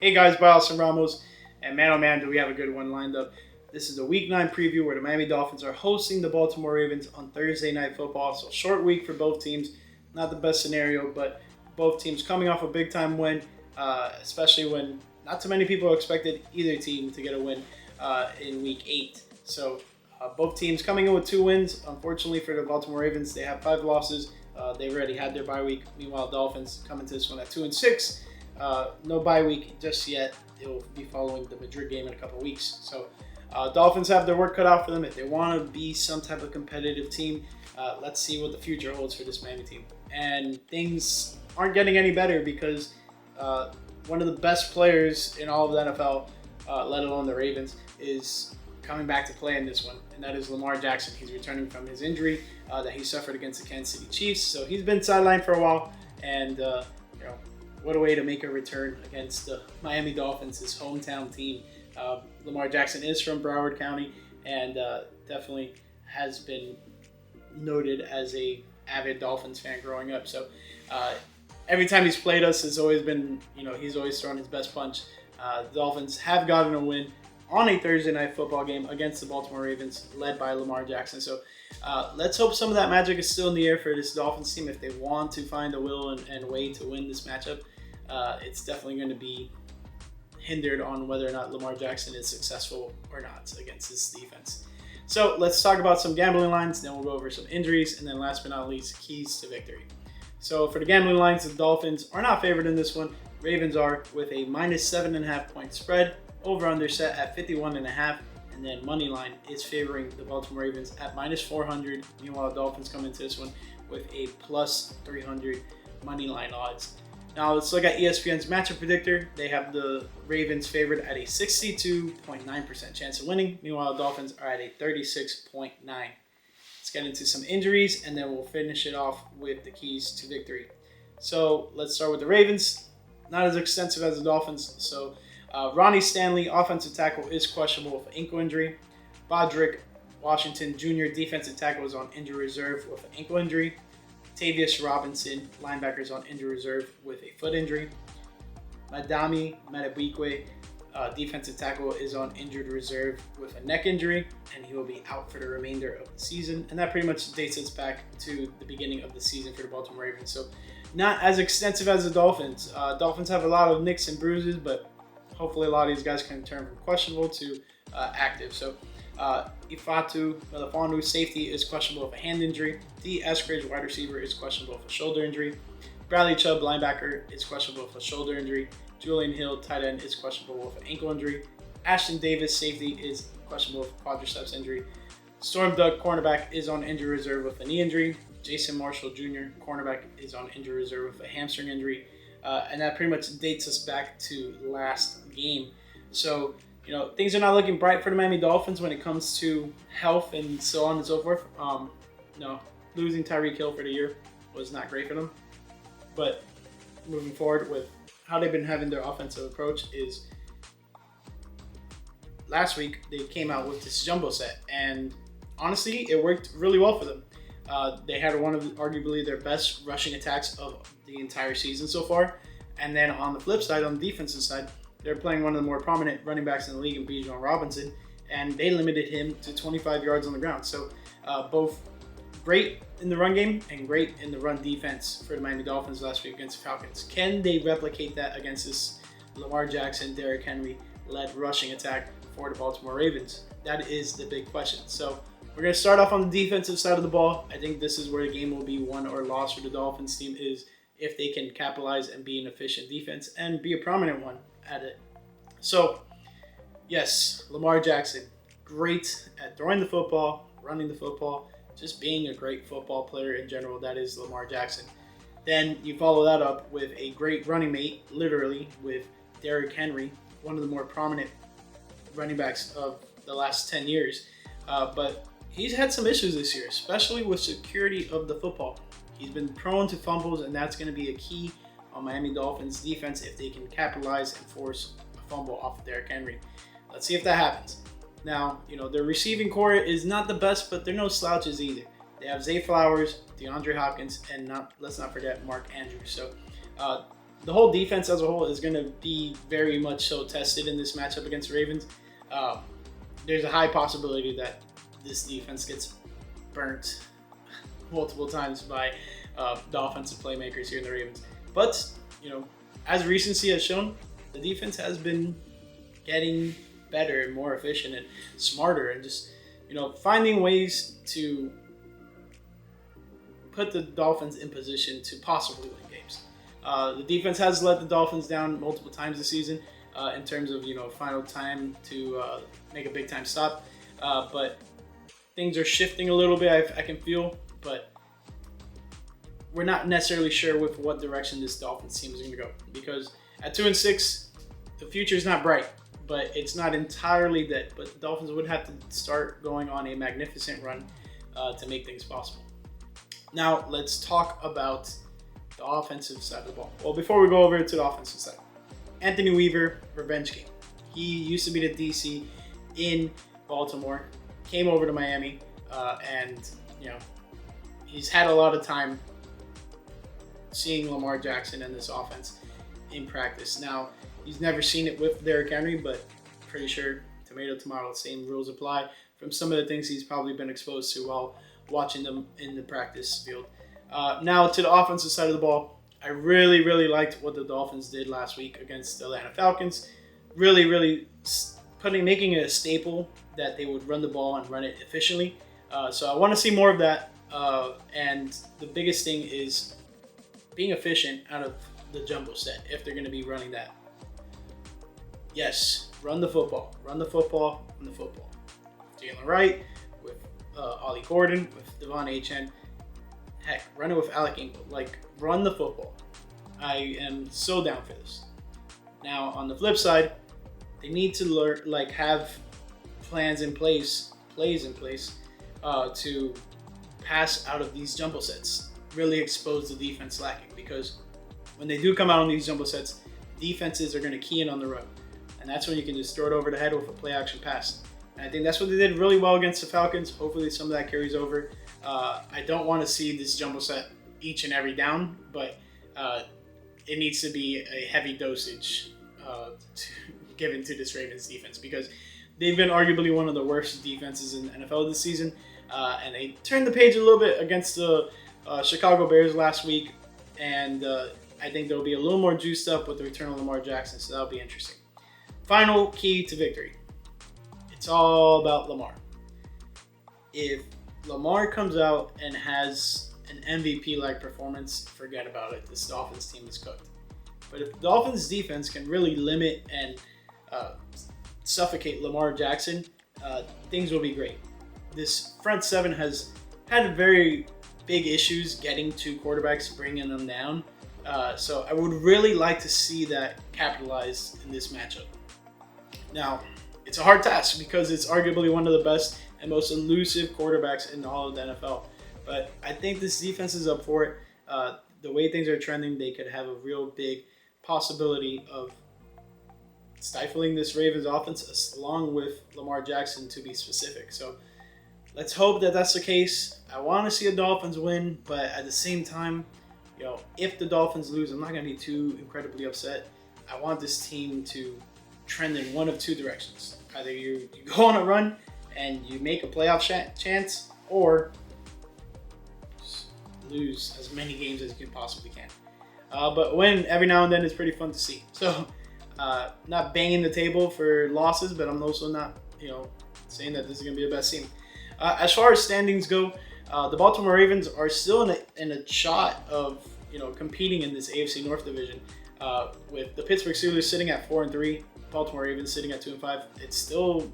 Hey guys, Biles and Ramos, and man oh man, do we have a good one lined up. This is a Week 9 preview where the Miami Dolphins are hosting the Baltimore Ravens on Thursday Night Football. So short week for both teams. Not the best scenario, but both teams coming off a big time win, especially when not too many people expected either team to get a win in Week 8. So both teams coming in with 2 wins. Unfortunately for the Baltimore Ravens, they have 5 losses. They've already had their bye week. Meanwhile, Dolphins coming to this one at 2-6. No bye week just yet. They'll be following the Madrid game in a couple weeks. So Dolphins have their work cut out for them. If they want to be some type of competitive team, let's see what the future holds for this Miami team. And things aren't getting any better because one of the best players in all of the NFL, let alone the Ravens, is coming back to play in this one, and that is Lamar Jackson. He's returning from his injury that he suffered against the Kansas City Chiefs. So he's been sidelined for a while, and what a way to make a return against the Miami Dolphins, his hometown team. Lamar Jackson is from Broward County and definitely has been noted as a avid Dolphins fan growing up. So every time he's played us, it's always been, he's always thrown his best punch. The Dolphins have gotten a win on a Thursday night football game against the Baltimore Ravens, led by Lamar Jackson. So let's hope some of that magic is still in the air for this Dolphins team if they want to find a will and way to win this matchup. It's definitely going to be hindered on whether or not Lamar Jackson is successful or not against this defense. So let's talk about some gambling lines, then we'll go over some injuries, and then last but not least, keys to victory. So for the gambling lines, the Dolphins are not favored in this one. Ravens are with a -7.5 point spread. Over/under set at 51.5, and then money line is favoring the Baltimore Ravens at -400. Meanwhile, the Dolphins come into this one with a +300 money line odds. Now let's look at ESPN's matchup predictor. They have the Ravens favored at a 62.9% chance of winning. Meanwhile, the Dolphins are at a 36.9. Let's get into some injuries, and then we'll finish it off with the keys to victory. So let's start with the Ravens. Not as extensive as the Dolphins. So Ronnie Stanley, offensive tackle, is questionable with an ankle injury. Bodrick Washington Jr., defensive tackle, is on injury reserve with an ankle injury. Tavius Robinson, linebacker, is on injury reserve with a foot injury. Madami Matabikwe, defensive tackle, is on injured reserve with a neck injury, and he will be out for the remainder of the season. And that pretty much dates us back to the beginning of the season for the Baltimore Ravens. So not as extensive as the Dolphins. Dolphins have a lot of nicks and bruises, but hopefully a lot of these guys can turn from questionable to active. So Ifatu Melifonwu, safety, is questionable with a hand injury. D. Eskridge, wide receiver, is questionable with a shoulder injury. Bradley Chubb, linebacker, is questionable with a shoulder injury. Julian Hill, tight end, is questionable with an ankle injury. Ashton Davis, safety, is questionable with a quadriceps injury. Storm Duck, cornerback, is on injury reserve with a knee injury. Jason Marshall Jr., cornerback, is on injury reserve with a hamstring injury. And that pretty much dates us back to last game. So, things are not looking bright for the Miami Dolphins when it comes to health and so on and so forth. Losing Tyreek Hill for the year was not great for them. But moving forward with how they've been having their offensive approach is last week they came out with this jumbo set. And honestly, it worked really well for them. They had one of arguably their best rushing attacks of the entire season so far. And then on the flip side, on the defensive side, they're playing one of the more prominent running backs in the league in Bijan Robinson, and they limited him to 25 yards on the ground. So both great in the run game and great in the run defense for the Miami Dolphins last week against the Falcons. Can they replicate that against this Lamar Jackson, Derrick Henry-led rushing attack for the Baltimore Ravens? That is the big question. So we're going to start off on the defensive side of the ball. I think this is where the game will be won or lost for the Dolphins team, is if they can capitalize and be an efficient defense and be a prominent one at it. So, yes, Lamar Jackson, great at throwing the football, running the football, just being a great football player in general. That is Lamar Jackson. Then you follow that up with a great running mate, literally, with Derrick Henry, one of the more prominent running backs of the last 10 years. But he's had some issues this year, especially with security of the football. He's been prone to fumbles, and that's going to be a key on Miami Dolphins defense if they can capitalize and force a fumble off of Derrick Henry. Let's see if that happens. Now, their receiving core is not the best, but they're no slouches either. They have Zay Flowers, DeAndre Hopkins, and let's not forget Mark Andrews. So the whole defense as a whole is going to be very much so tested in this matchup against the Ravens. There's a high possibility that this defense gets burnt multiple times by the offensive playmakers here in the Ravens. But, as recency has shown, the defense has been getting better and more efficient and smarter and just, finding ways to put the Dolphins in position to possibly win games. The defense has let the Dolphins down multiple times this season in terms of, final time to make a big-time stop. But things are shifting a little bit, I can feel, but we're not necessarily sure with what direction this Dolphins team is going to go. Because at 2-6, the future is not bright, but it's not entirely dead. But the Dolphins would have to start going on a magnificent run to make things possible. Now, let's talk about the offensive side of the ball. Well, before we go over to the offensive side, Anthony Weaver, revenge game. He used to be the DC in Baltimore, came over to Miami, and, he's had a lot of time seeing Lamar Jackson and this offense in practice. Now, he's never seen it with Derrick Henry, but pretty sure tomato, same rules apply from some of the things he's probably been exposed to while watching them in the practice field. Now to the offensive side of the ball, I really, really liked what the Dolphins did last week against the Atlanta Falcons. Really making it a staple that they would run the ball and run it efficiently. So I want to see more of that. And the biggest thing is being efficient out of the jumbo set if they're going to be running that. Yes, run the football. Jalen Wright, with Ollie Gordon, with Devon Achane. Heck, run it with Alec Ingold. Run the football. I am so down for this. Now, on the flip side, they need to learn, have plays in place to pass out of these jumbo sets. Really expose the defense lacking, because when they do come out on these jumbo sets, defenses are going to key in on the run. And that's when you can just throw it over the head with a play action pass. And I think that's what they did really well against the Falcons. Hopefully some of that carries over. I don't want to see this jumbo set each and every down, but it needs to be a heavy dosage given to this Ravens defense, because they've been arguably one of the worst defenses in the NFL this season. And they turned the page a little bit against the Chicago Bears last week. And I think they'll be a little more juiced up with the return of Lamar Jackson, so that'll be interesting. Final key to victory. It's all about Lamar. If Lamar comes out and has an MVP-like performance, forget about it. This Dolphins team is cooked. But if the Dolphins defense can really limit and suffocate Lamar Jackson, things will be great. This front seven has had very big issues getting to quarterbacks, bringing them down. So I would really like to see that capitalized in this matchup. Now, it's a hard task because it's arguably one of the best and most elusive quarterbacks in all of the NFL. But I think this defense is up for it. The way things are trending, they could have a real big possibility of stifling this Ravens offense, along with Lamar Jackson, to be specific. So let's hope that that's the case. I want to see the Dolphins win, but at the same time, if the Dolphins lose, I'm not going to be too incredibly upset. I want this team to trend in one of two directions. Either you go on a run and you make a playoff chance, or just lose as many games as you possibly can. But win every now and then is pretty fun to see. So not banging the table for losses, but I'm also not saying that this is going to be the best team. As far as standings go, the Baltimore Ravens are still in a shot of competing in this AFC North division, with the Pittsburgh Steelers sitting at 4-3, Baltimore Ravens sitting at 2-5. It's still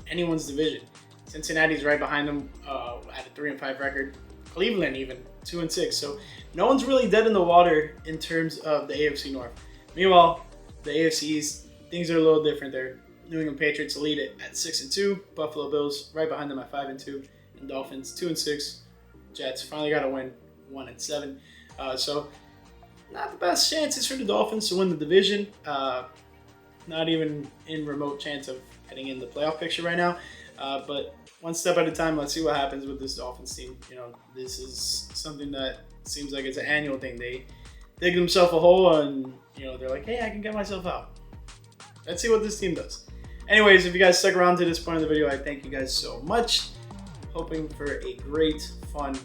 anyone's division. Cincinnati's right behind them at a 3-5 record. Cleveland even 2-6. So no one's really dead in the water in terms of the AFC North. Meanwhile, the AFC East, things are a little different there. New England Patriots lead it at 6-2. Buffalo Bills right behind them at 5-2. And Dolphins 2-6. Jets finally got a win, 1-7. So not the best chances for the Dolphins to win the division. Not even in remote chance of getting in the playoff picture right now. But one step at a time. Let's see what happens with this Dolphins team. This is something that seems like it's an annual thing. They dig themselves a hole and they're like, hey, I can get myself out. Let's see what this team does. Anyways, if you guys stuck around to this point of the video, I thank you guys so much. Hoping for a great, fun,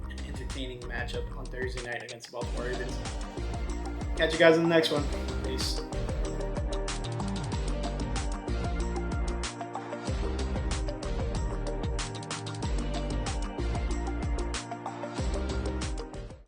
and entertaining matchup on Thursday night against the Baltimore Ravens. Catch you guys in the next one.